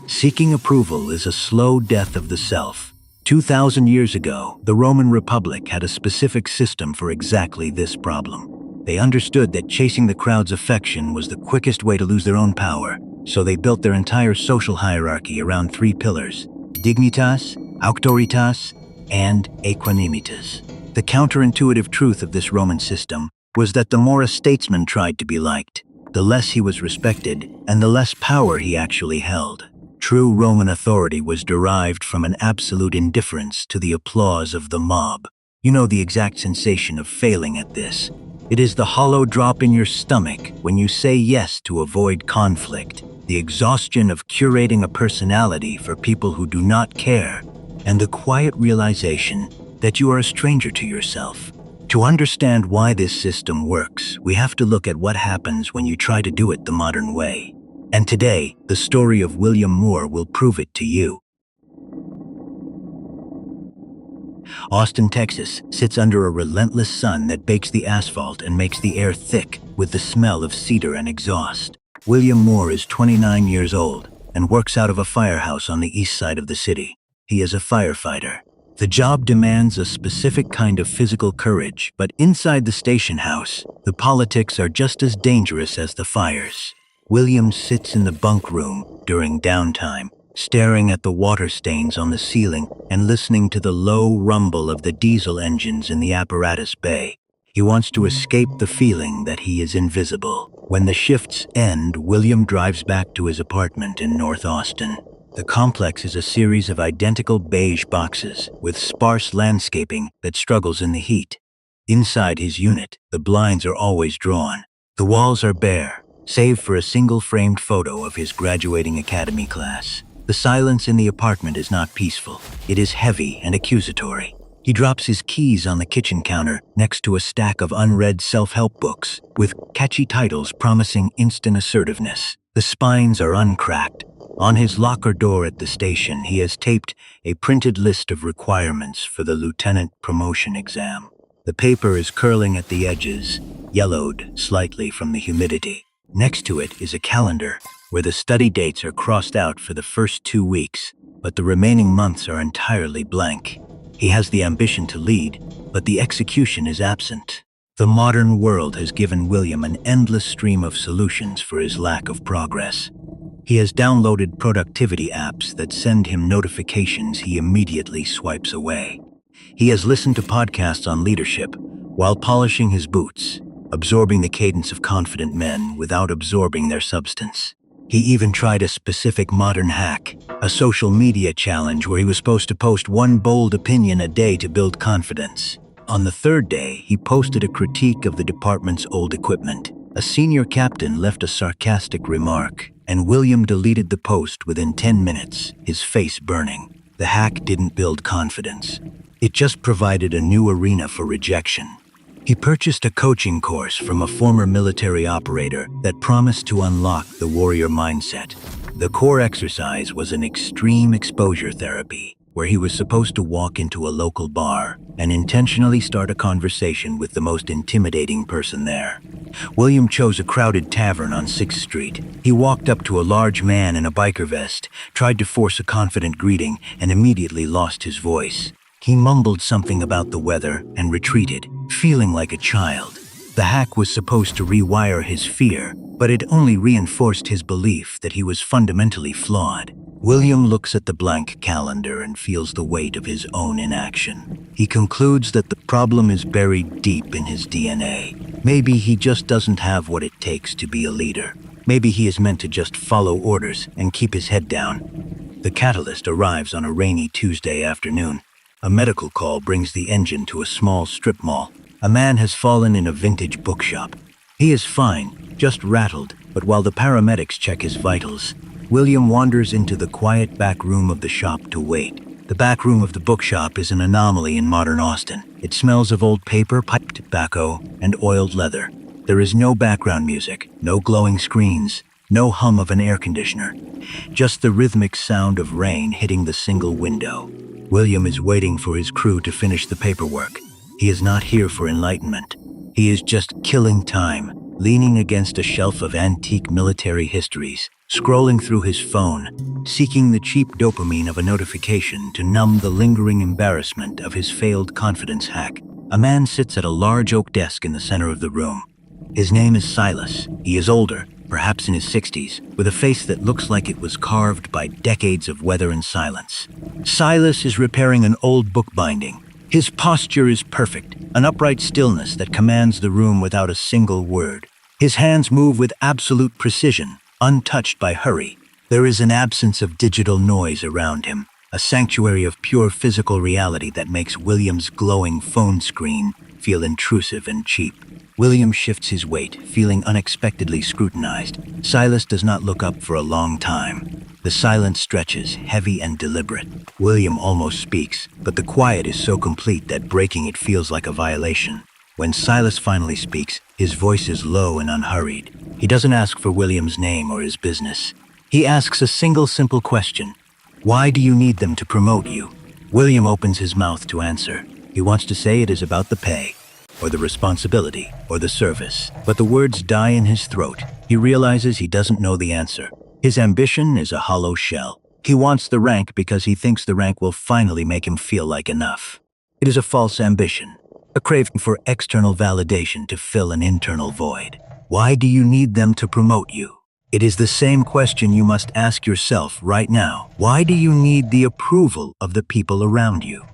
Seeking approval is a slow death of the self. 2,000 years ago, the Roman Republic had a specific system for exactly this problem. They understood that chasing the crowd's affection was the quickest way to lose their own power, so they built their entire social hierarchy around 3 pillars: Dignitas, Auctoritas, and Aequanimitas. The counterintuitive truth of this Roman system was that the more a statesman tried to be liked, the less he was respected and the less power he actually held. True Roman authority was derived from an absolute indifference to the applause of the mob. You know the exact sensation of failing at this. It is the hollow drop in your stomach when you say yes to avoid conflict, the exhaustion of curating a personality for people who do not care, and the quiet realization that you are a stranger to yourself. To understand why this system works, we have to look at what happens when you try to do it the modern way. And today, the story of William Moore will prove it to you. Austin, Texas, sits under a relentless sun that bakes the asphalt and makes the air thick with the smell of cedar and exhaust. William Moore is 29 years old and works out of a firehouse on the east side of the city. He is a firefighter. The job demands a specific kind of physical courage, but inside the station house, the politics are just as dangerous as the fires. William sits in the bunk room during downtime, staring at the water stains on the ceiling and listening to the low rumble of the diesel engines in the apparatus bay. He wants to escape the feeling that he is invisible. When the shifts end, William drives back to his apartment in North Austin. The complex is a series of identical beige boxes with sparse landscaping that struggles in the heat. Inside his unit, the blinds are always drawn. The walls are bare, save for a single framed photo of his graduating academy class. The silence in the apartment is not peaceful. It is heavy and accusatory. He drops his keys on the kitchen counter next to a stack of unread self-help books with catchy titles promising instant assertiveness. The spines are uncracked. On his locker door at the station, he has taped a printed list of requirements for the lieutenant promotion exam. The paper is curling at the edges, yellowed slightly from the humidity. Next to it is a calendar where the study dates are crossed out for the first 2 weeks, but the remaining months are entirely blank. He has the ambition to lead, but the execution is absent. The modern world has given William an endless stream of solutions for his lack of progress. He has downloaded productivity apps that send him notifications he immediately swipes away. He has listened to podcasts on leadership while polishing his boots, absorbing the cadence of confident men without absorbing their substance. He even tried a specific modern hack, a social media challenge where he was supposed to post 1 bold opinion a day to build confidence. On the 3rd day, he posted a critique of the department's old equipment. A senior captain left a sarcastic remark, and William deleted the post within 10 minutes, his face burning. The hack didn't build confidence. It just provided a new arena for rejection. He purchased a coaching course from a former military operator that promised to unlock the warrior mindset. The core exercise was an extreme exposure therapy, where he was supposed to walk into a local bar and intentionally start a conversation with the most intimidating person there. William chose a crowded tavern on 6th Street. He walked up to a large man in a biker vest, tried to force a confident greeting, and immediately lost his voice. He mumbled something about the weather and retreated, feeling like a child. The hack was supposed to rewire his fear, but it only reinforced his belief that he was fundamentally flawed. William looks at the blank calendar and feels the weight of his own inaction. He concludes that the problem is buried deep in his DNA. Maybe he just doesn't have what it takes to be a leader. Maybe he is meant to just follow orders and keep his head down. The catalyst arrives on a rainy Tuesday afternoon. A medical call brings the engine to a small strip mall. A man has fallen in a vintage bookshop. He is fine, just rattled, but while the paramedics check his vitals, William wanders into the quiet back room of the shop to wait. The back room of the bookshop is an anomaly in modern Austin. It smells of old paper, pipe tobacco, and oiled leather. There is no background music, no glowing screens, no hum of an air conditioner, just the rhythmic sound of rain hitting the single window. William is waiting for his crew to finish the paperwork. He is not here for enlightenment. He is just killing time. leaning against a shelf of antique military histories, scrolling through his phone, seeking the cheap dopamine of a notification to numb the lingering embarrassment of his failed confidence hack. A man sits at a large oak desk in the center of the room. His name is Silas. He is older, perhaps in his 60s, with a face that looks like it was carved by decades of weather and silence. Silas is repairing an old book binding. His posture is perfect, an upright stillness that commands the room without a single word. His hands move with absolute precision, untouched by hurry. There is an absence of digital noise around him, a sanctuary of pure physical reality that makes William's glowing phone screen feel intrusive and cheap. William shifts his weight, feeling unexpectedly scrutinized. Silas does not look up for a long time. The silence stretches, heavy and deliberate. William almost speaks, but the quiet is so complete that breaking it feels like a violation. When Silas finally speaks, his voice is low and unhurried. He doesn't ask for William's name or his business. He asks a single simple question. Why do you need them to promote you? William opens his mouth to answer. He wants to say it is about the pay, or the responsibility, or the service. But the words die in his throat. He realizes he doesn't know the answer. His ambition is a hollow shell. He wants the rank because he thinks the rank will finally make him feel like enough. It is a false ambition, a craving for external validation to fill an internal void. Why do you need them to promote you? It is the same question you must ask yourself right now. Why do you need the approval of the people around you?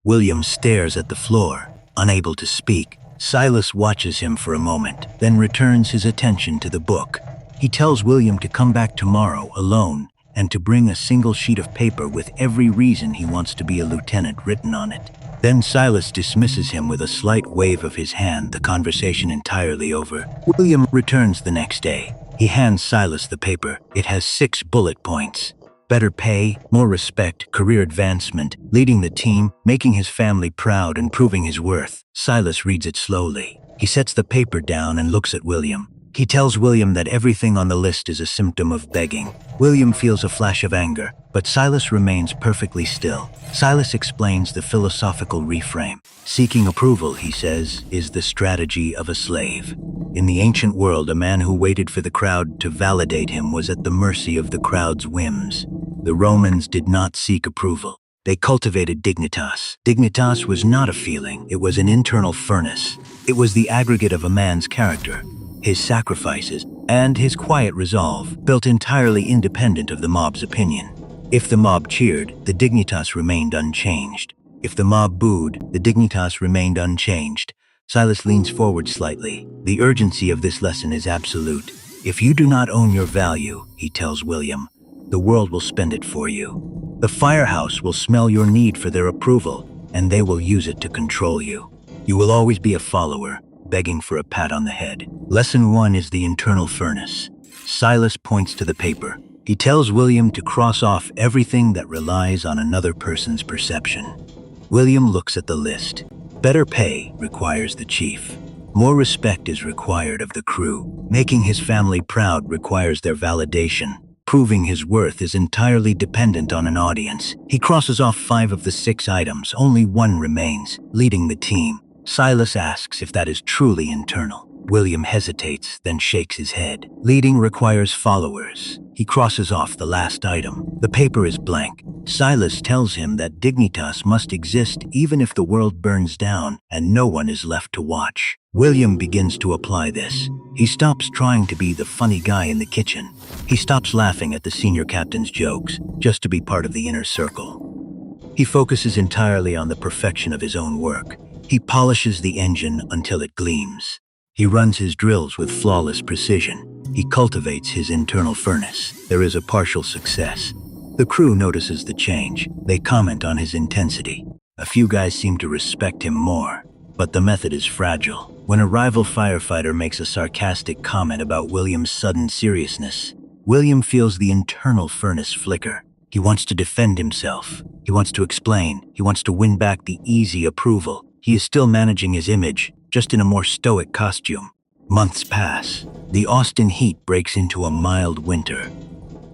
William stares at the floor, unable to speak. Silas watches him for a moment, then returns his attention to the book. He tells William to come back tomorrow alone and to bring a single sheet of paper with every reason he wants to be a lieutenant written on it. Then Silas dismisses him with a slight wave of his hand, the conversation entirely over. William returns the next day. He hands Silas the paper. It has 6 bullet points. Better pay, more respect, career advancement, leading the team, making his family proud and proving his worth. Silas reads it slowly. He sets the paper down and looks at William. He tells William that everything on the list is a symptom of begging. William feels a flash of anger, but Silas remains perfectly still. Silas explains the philosophical reframe. Seeking approval, he says, is the strategy of a slave. In the ancient world, a man who waited for the crowd to validate him was at the mercy of the crowd's whims. The Romans did not seek approval. They cultivated dignitas. Dignitas was not a feeling, it was an internal furnace. It was the aggregate of a man's character, his sacrifices, and his quiet resolve, built entirely independent of the mob's opinion. If the mob cheered, the dignitas remained unchanged. If the mob booed, the dignitas remained unchanged. Silas leans forward slightly. The urgency of this lesson is absolute. If you do not own your value, he tells William, the world will spend it for you. The firehouse will smell your need for their approval, and they will use it to control you. You will always be a follower, begging for a pat on the head. Lesson 1 is the internal furnace. Silas points to the paper. He tells William to cross off everything that relies on another person's perception. William looks at the list. Better pay requires the chief. More respect is required of the crew. Making his family proud requires their validation. Proving his worth is entirely dependent on an audience. He crosses off 5 of the 6 items. Only 1 remains, leading the team. Silas asks if that is truly internal. William hesitates, then shakes his head. Leading requires followers. He crosses off the last item. The paper is blank. Silas tells him that dignitas must exist even if the world burns down and no one is left to watch. William begins to apply this. He stops trying to be the funny guy in the kitchen. He stops laughing at the senior captain's jokes just to be part of the inner circle. He focuses entirely on the perfection of his own work. He polishes the engine until it gleams. He runs his drills with flawless precision. He cultivates his internal furnace. There is a partial success. The crew notices the change. They comment on his intensity. A few guys seem to respect him more, but the method is fragile. When a rival firefighter makes a sarcastic comment about William's sudden seriousness, William feels the internal furnace flicker. He wants to defend himself. He wants to explain. He wants to win back the easy approval. He is still managing his image, just in a more stoic costume. Months pass. The Austin heat breaks into a mild winter.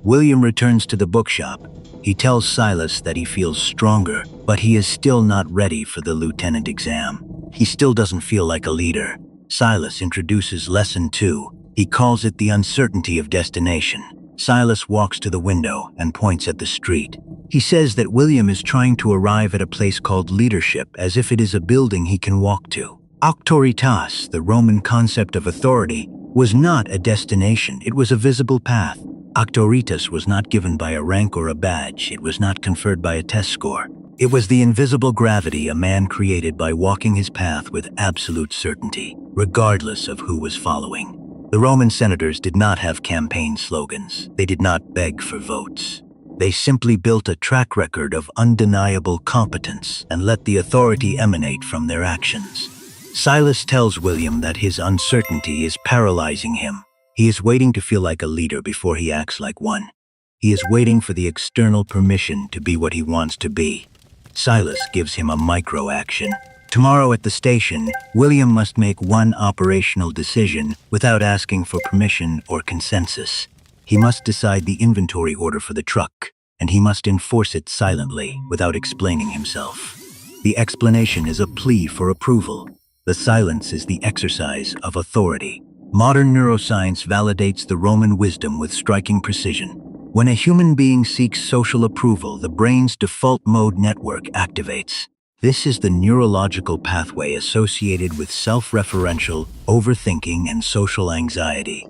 William returns to the bookshop. He tells Silas that he feels stronger, but he is still not ready for the lieutenant exam. He still doesn't feel like a leader. Silas introduces Lesson 2. He calls it the uncertainty of destination. Silas walks to the window and points at the street. He says that William is trying to arrive at a place called leadership as if it is a building he can walk to. Auctoritas, the Roman concept of authority, was not a destination, it was a visible path. Auctoritas was not given by a rank or a badge, it was not conferred by a test score. It was the invisible gravity a man created by walking his path with absolute certainty, regardless of who was following. The Roman senators did not have campaign slogans. They did not beg for votes. They simply built a track record of undeniable competence and let the authority emanate from their actions. Silas tells William that his uncertainty is paralyzing him. He is waiting to feel like a leader before he acts like one. He is waiting for the external permission to be what he wants to be. Silas gives him a micro-action. Tomorrow at the station, William must make one operational decision without asking for permission or consensus. He must decide the inventory order for the truck, and he must enforce it silently without explaining himself. The explanation is a plea for approval. The silence is the exercise of authority. Modern neuroscience validates the Roman wisdom with striking precision. When a human being seeks social approval, the brain's default mode network activates. This is the neurological pathway associated with self-referential, overthinking, and social anxiety.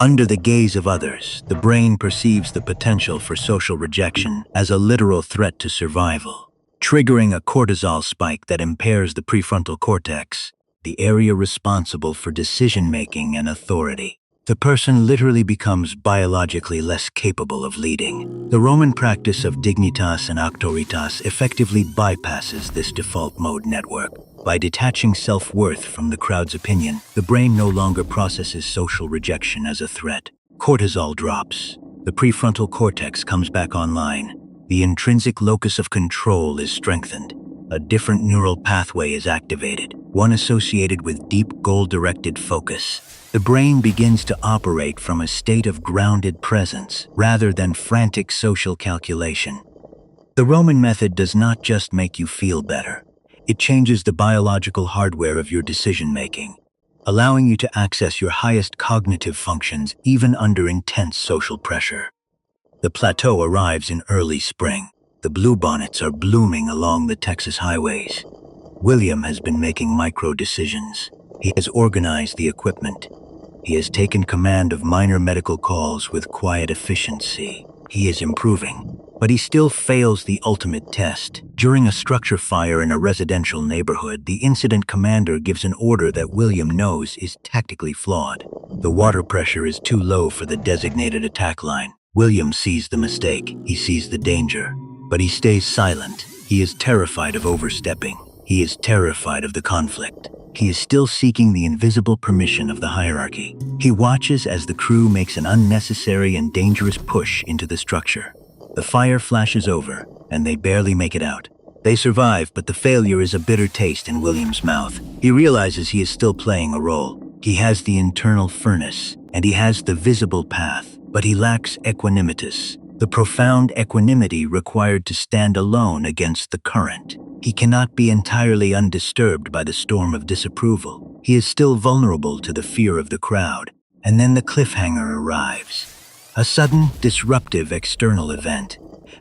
Under the gaze of others, the brain perceives the potential for social rejection as a literal threat to survival, triggering a cortisol spike that impairs the prefrontal cortex, the area responsible for decision-making and authority. The person literally becomes biologically less capable of leading. The Roman practice of Dignitas and Auctoritas effectively bypasses this default mode network. By detaching self-worth from the crowd's opinion, the brain no longer processes social rejection as a threat. Cortisol drops. The prefrontal cortex comes back online. The intrinsic locus of control is strengthened. A different neural pathway is activated, one associated with deep goal-directed focus. The brain begins to operate from a state of grounded presence rather than frantic social calculation. The Roman method does not just make you feel better. It changes the biological hardware of your decision-making, allowing you to access your highest cognitive functions even under intense social pressure. The plateau arrives in early spring. The bluebonnets are blooming along the Texas highways. William has been making micro-decisions. He has organized the equipment. He has taken command of minor medical calls with quiet efficiency. He is improving, but he still fails the ultimate test. During a structure fire in a residential neighborhood, the incident commander gives an order that William knows is tactically flawed. The water pressure is too low for the designated attack line. William sees the mistake. He sees the danger, but he stays silent. He is terrified of overstepping. He is terrified of the conflict. He is still seeking the invisible permission of the hierarchy. He watches as the crew makes an unnecessary and dangerous push into the structure. The fire flashes over, and they barely make it out. They survive, but the failure is a bitter taste in William's mouth. He realizes he is still playing a role. He has the internal furnace, and he has the visible path, but he lacks aequanimitas, the profound equanimity required to stand alone against the current. He cannot be entirely undisturbed by the storm of disapproval. He is still vulnerable to the fear of the crowd. And then the cliffhanger arrives. A sudden, disruptive external event.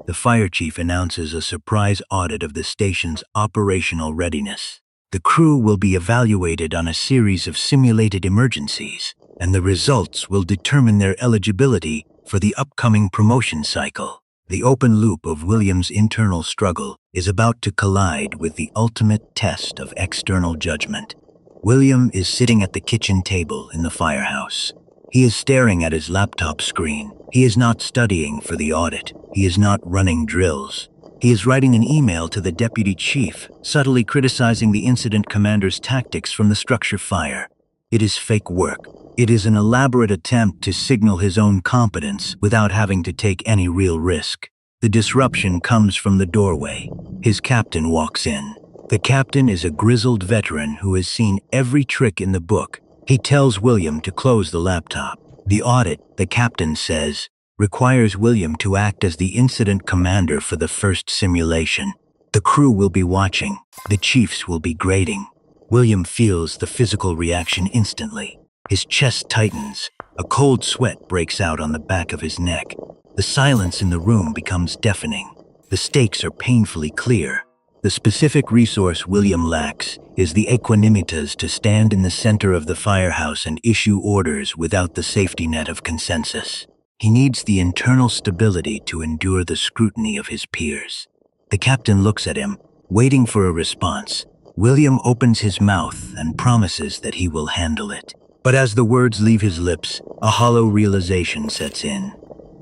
The fire chief announces a surprise audit of the station's operational readiness. The crew will be evaluated on a series of simulated emergencies, and the results will determine their eligibility for the upcoming promotion cycle. The open loop of William's internal struggle is about to collide with the ultimate test of external judgment. William is sitting at the kitchen table in the firehouse. He is staring at his laptop screen. He is not studying for the audit. He is not running drills. He is writing an email to the deputy chief, subtly criticizing the incident commander's tactics from the structure fire. It is fake work. It is an elaborate attempt to signal his own competence without having to take any real risk. The disruption comes from the doorway. His captain walks in. The captain is a grizzled veteran who has seen every trick in the book. He tells William to close the laptop. The audit, the captain says, requires William to act as the incident commander for the first simulation. The crew will be watching. The chiefs will be grading. William feels the physical reaction instantly. His chest tightens. A cold sweat breaks out on the back of his neck. The silence in the room becomes deafening. The stakes are painfully clear. The specific resource William lacks is the Aequanimitas to stand in the center of the firehouse and issue orders without the safety net of consensus. He needs the internal stability to endure the scrutiny of his peers. The captain looks at him, waiting for a response. William opens his mouth and promises that he will handle it. But as the words leave his lips, a hollow realization sets in.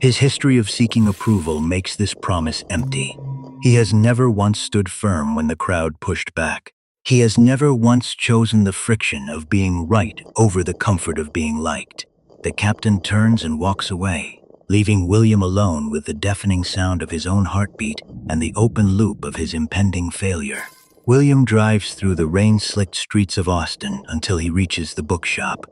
His history of seeking approval makes this promise empty. He has never once stood firm when the crowd pushed back. He has never once chosen the friction of being right over the comfort of being liked. The captain turns and walks away, leaving William alone with the deafening sound of his own heartbeat and the open loop of his impending failure. William drives through the rain-slicked streets of Austin until he reaches the bookshop.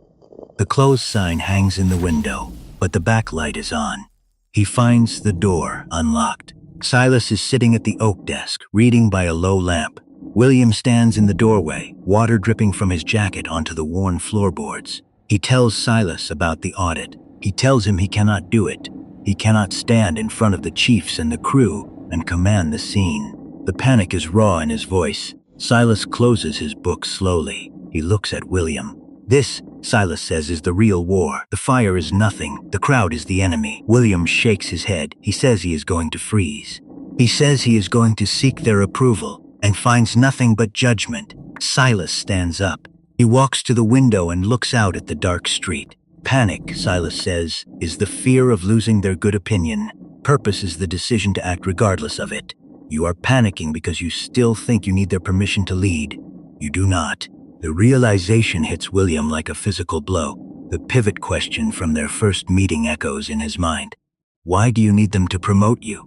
The closed sign hangs in the window, but the backlight is on. He finds the door unlocked. Silas is sitting at the oak desk, reading by a low lamp. William stands in the doorway, water dripping from his jacket onto the worn floorboards. He tells Silas about the audit. He tells him he cannot do it. He cannot stand in front of the chiefs and the crew and command the scene. The panic is raw in his voice. Silas closes his book slowly. He looks at William. "This," Silas says, "is the real war. The fire is nothing. The crowd is the enemy." William shakes his head. He says he is going to freeze. He says he is going to seek their approval and finds nothing but judgment. Silas stands up. He walks to the window and looks out at the dark street. "Panic," Silas says, "is the fear of losing their good opinion. Purpose is the decision to act regardless of it. You are panicking because you still think you need their permission to lead. You do not." The realization hits William like a physical blow. The pivot question from their first meeting echoes in his mind. Why do you need them to promote you?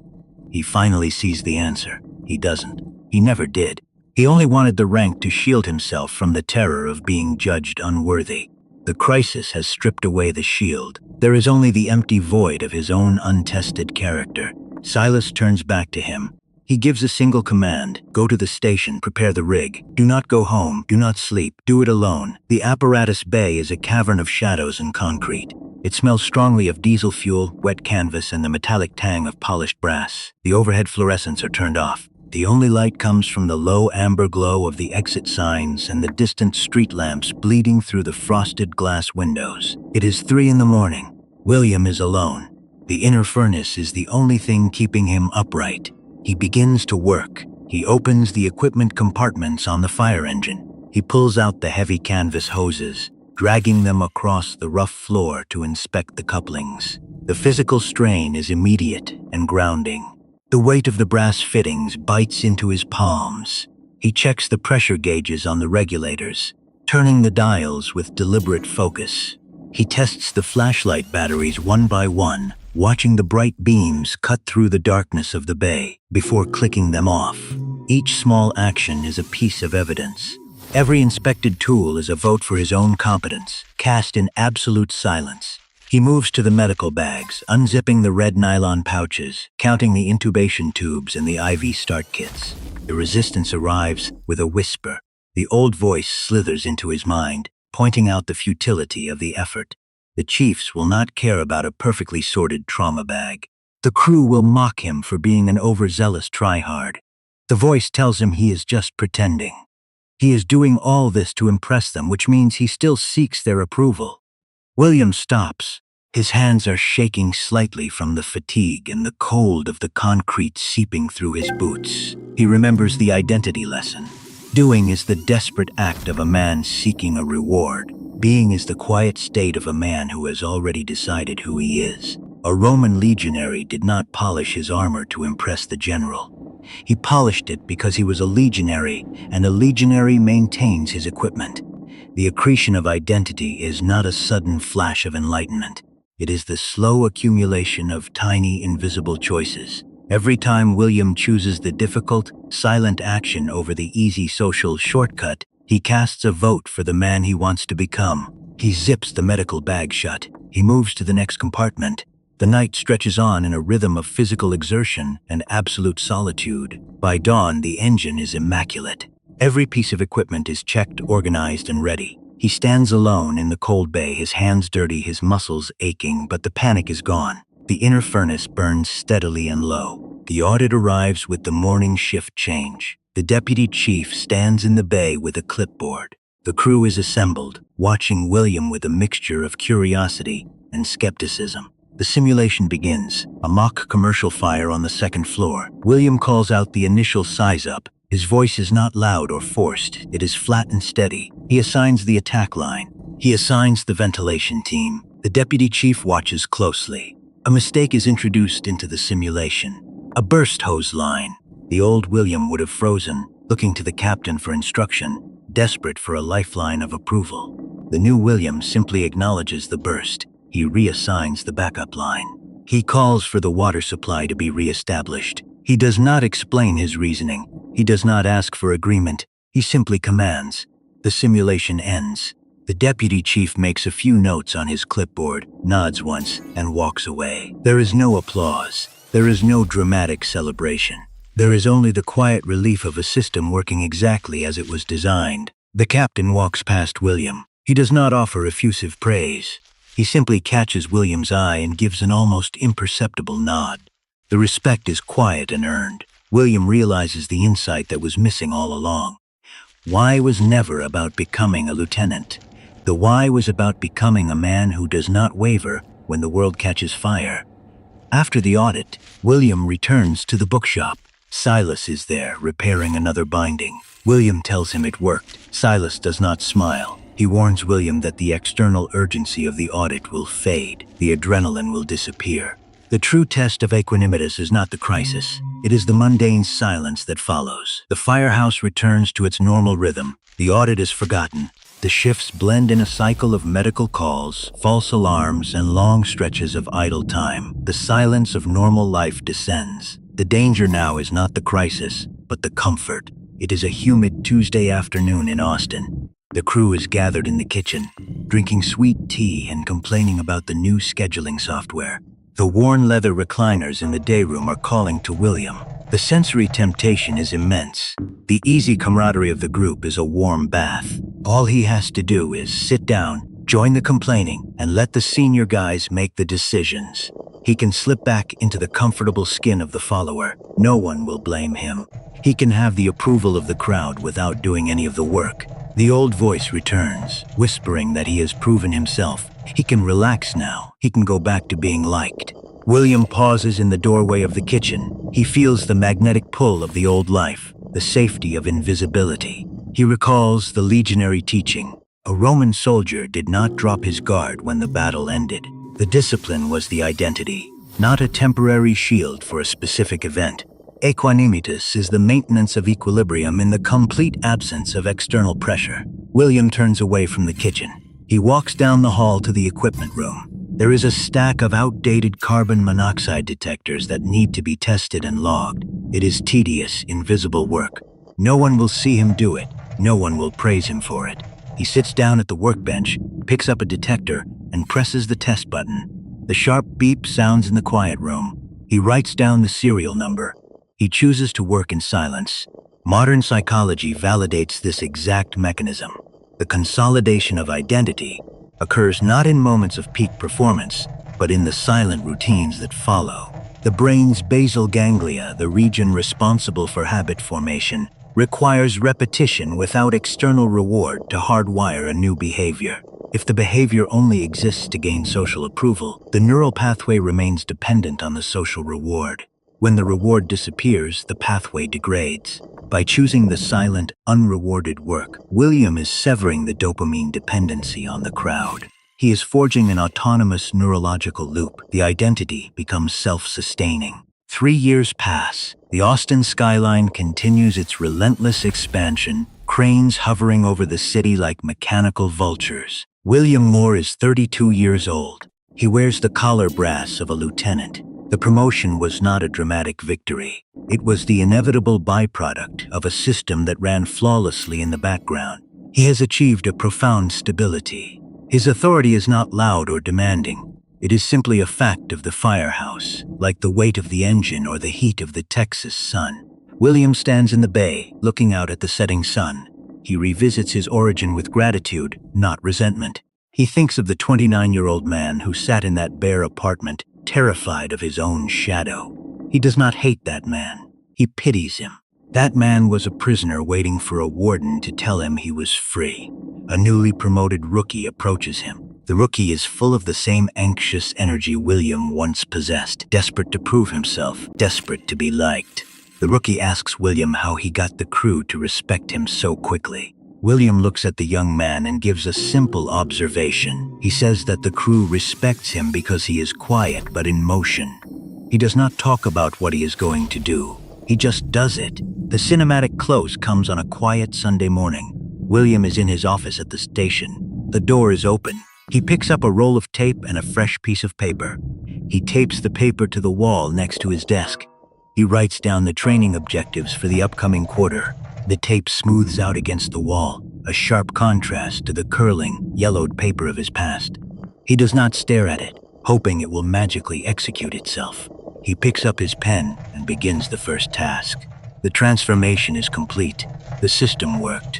He finally sees the answer. He doesn't. He never did. He only wanted the rank to shield himself from the terror of being judged unworthy. The crisis has stripped away the shield. There is only the empty void of his own untested character. Silas turns back to him. He gives a single command: go to the station, prepare the rig. Do not go home, do not sleep, do it alone. The apparatus bay is a cavern of shadows and concrete. It smells strongly of diesel fuel, wet canvas, and the metallic tang of polished brass. The overhead fluorescents are turned off. The only light comes from the low amber glow of the exit signs and the distant street lamps bleeding through the frosted glass windows. It is 3 a.m. William is alone. The inner furnace is the only thing keeping him upright. He begins to work. He opens the equipment compartments on the fire engine. He pulls out the heavy canvas hoses, dragging them across the rough floor to inspect the couplings. The physical strain is immediate and grounding. The weight of the brass fittings bites into his palms. He checks the pressure gauges on the regulators, turning the dials with deliberate focus. He tests the flashlight batteries one by one, watching the bright beams cut through the darkness of the bay before clicking them off. Each small action is a piece of evidence. Every inspected tool is a vote for his own competence, cast in absolute silence. He moves to the medical bags, unzipping the red nylon pouches, counting the intubation tubes and the IV start kits. The resistance arrives with a whisper. The old voice slithers into his mind, pointing out the futility of the effort. The chiefs will not care about a perfectly sorted trauma bag. The crew will mock him for being an overzealous tryhard. The voice tells him he is just pretending. He is doing all this to impress them, which means he still seeks their approval. William stops. His hands are shaking slightly from the fatigue and the cold of the concrete seeping through his boots. He remembers the identity lesson. Doing is the desperate act of a man seeking a reward. Being is the quiet state of a man who has already decided who he is. A Roman legionary did not polish his armor to impress the general. He polished it because he was a legionary, and a legionary maintains his equipment. The accretion of identity is not a sudden flash of enlightenment. It is the slow accumulation of tiny, invisible choices. Every time William chooses the difficult, silent action over the easy social shortcut, he casts a vote for the man he wants to become. He zips the medical bag shut. He moves to the next compartment. The night stretches on in a rhythm of physical exertion and absolute solitude. By dawn, the engine is immaculate. Every piece of equipment is checked, organized, and ready. He stands alone in the cold bay, his hands dirty, his muscles aching, but the panic is gone. The inner furnace burns steadily and low. The audit arrives with the morning shift change. The deputy chief stands in the bay with a clipboard. The crew is assembled, watching William with a mixture of curiosity and skepticism. The simulation begins. A mock commercial fire on the second floor. William calls out the initial size up. His voice is not loud or forced. It is flat and steady. He assigns the attack line. He assigns the ventilation team. The deputy chief watches closely. A mistake is introduced into the simulation. A burst hose line. The old William would have frozen, looking to the captain for instruction, desperate for a lifeline of approval. The new William simply acknowledges the burst. He reassigns the backup line. He calls for the water supply to be reestablished. He does not explain his reasoning. He does not ask for agreement. He simply commands. The simulation ends. The deputy chief makes a few notes on his clipboard, nods once, and walks away. There is no applause. There is no dramatic celebration. There is only the quiet relief of a system working exactly as it was designed. The captain walks past William. He does not offer effusive praise. He simply catches William's eye and gives an almost imperceptible nod. The respect is quiet and earned. William realizes the insight that was missing all along. Why was never about becoming a lieutenant. The why was about becoming a man who does not waver when the world catches fire. After the audit, William returns to the bookshop. Silas is there, repairing another binding. William tells him it worked. Silas does not smile. He warns William that the external urgency of the audit will fade. The adrenaline will disappear. The true test of Aequanimitas is not the crisis. It is the mundane silence that follows. The firehouse returns to its normal rhythm. The audit is forgotten. The shifts blend in a cycle of medical calls, false alarms, and long stretches of idle time. The silence of normal life descends. The danger now is not the crisis, but the comfort. It is a humid Tuesday afternoon in Austin. The crew is gathered in the kitchen, drinking sweet tea and complaining about the new scheduling software. The worn leather recliners in the day room are calling to William. The sensory temptation is immense. The easy camaraderie of the group is a warm bath. All he has to do is sit down, join the complaining, and let the senior guys make the decisions. He can slip back into the comfortable skin of the follower. No one will blame him. He can have the approval of the crowd without doing any of the work. The old voice returns, whispering that he has proven himself. He can relax now. He can go back to being liked. William pauses in the doorway of the kitchen. He feels the magnetic pull of the old life, the safety of invisibility. He recalls the legionary teaching. A Roman soldier did not drop his guard when the battle ended. The discipline was the identity, not a temporary shield for a specific event. Aequanimitas is the maintenance of equilibrium in the complete absence of external pressure. William turns away from the kitchen. He walks down the hall to the equipment room. There is a stack of outdated carbon monoxide detectors that need to be tested and logged. It is tedious, invisible work. No one will see him do it. No one will praise him for it. He sits down at the workbench, picks up a detector, and presses the test button. The sharp beep sounds in the quiet room. He writes down the serial number. He chooses to work in silence. Modern psychology validates this exact mechanism. The consolidation of identity occurs not in moments of peak performance, but in the silent routines that follow. The brain's basal ganglia, the region responsible for habit formation, requires repetition without external reward to hardwire a new behavior. If the behavior only exists to gain social approval, the neural pathway remains dependent on the social reward. When the reward disappears, the pathway degrades. By choosing the silent, unrewarded work, William is severing the dopamine dependency on the crowd. He is forging an autonomous neurological loop. The identity becomes self-sustaining. 3 years pass. The Austin skyline continues its relentless expansion, cranes hovering over the city like mechanical vultures. William Moore is 32 years old. He wears the collar brass of a lieutenant. The promotion was not a dramatic victory. It was the inevitable byproduct of a system that ran flawlessly in the background. He has achieved a profound stability. His authority is not loud or demanding. It is simply a fact of the firehouse, like the weight of the engine or the heat of the Texas sun. William stands in the bay, looking out at the setting sun. He revisits his origin with gratitude, not resentment. He thinks of the 29-year-old man who sat in that bare apartment, terrified of his own shadow. He does not hate that man. He pities him. That man was a prisoner waiting for a warden to tell him he was free. A newly promoted rookie approaches him. The rookie is full of the same anxious energy William once possessed, desperate to prove himself, desperate to be liked. The rookie asks William how he got the crew to respect him so quickly. William looks at the young man and gives a simple observation. He says that the crew respects him because he is quiet but in motion. He does not talk about what he is going to do. He just does it. The cinematic close comes on a quiet Sunday morning. William is in his office at the station. The door is open. He picks up a roll of tape and a fresh piece of paper. He tapes the paper to the wall next to his desk. He writes down the training objectives for the upcoming quarter. The tape smooths out against the wall, a sharp contrast to the curling, yellowed paper of his past. He does not stare at it, hoping it will magically execute itself. He picks up his pen and begins the first task. The transformation is complete. The system worked.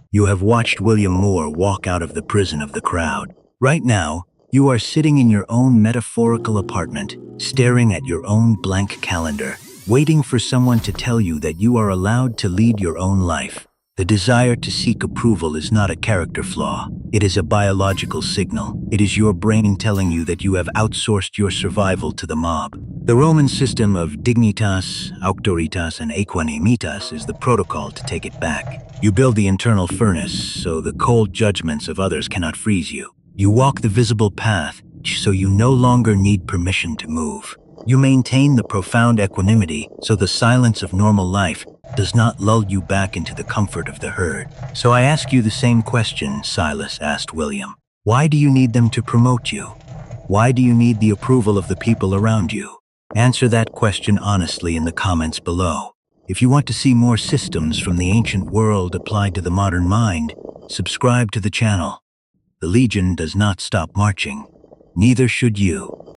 You have watched William Moore walk out of the prison of the crowd. Right now, you are sitting in your own metaphorical apartment, staring at your own blank calendar, waiting for someone to tell you that you are allowed to lead your own life. The desire to seek approval is not a character flaw. It is a biological signal. It is your brain telling you that you have outsourced your survival to the mob. The Roman system of Dignitas, Auctoritas, and Aequanimitas is the protocol to take it back. You build the internal furnace so the cold judgments of others cannot freeze you. You walk the visible path so you no longer need permission to move. You maintain the profound equanimity so the silence of normal life does not lull you back into the comfort of the herd. So I ask you the same question Silas asked William. Why do you need them to promote you? Why do you need the approval of the people around you? Answer that question honestly in the comments below. If you want to see more systems from the ancient world applied to the modern mind, subscribe to the channel. The Legion does not stop marching. Neither should you.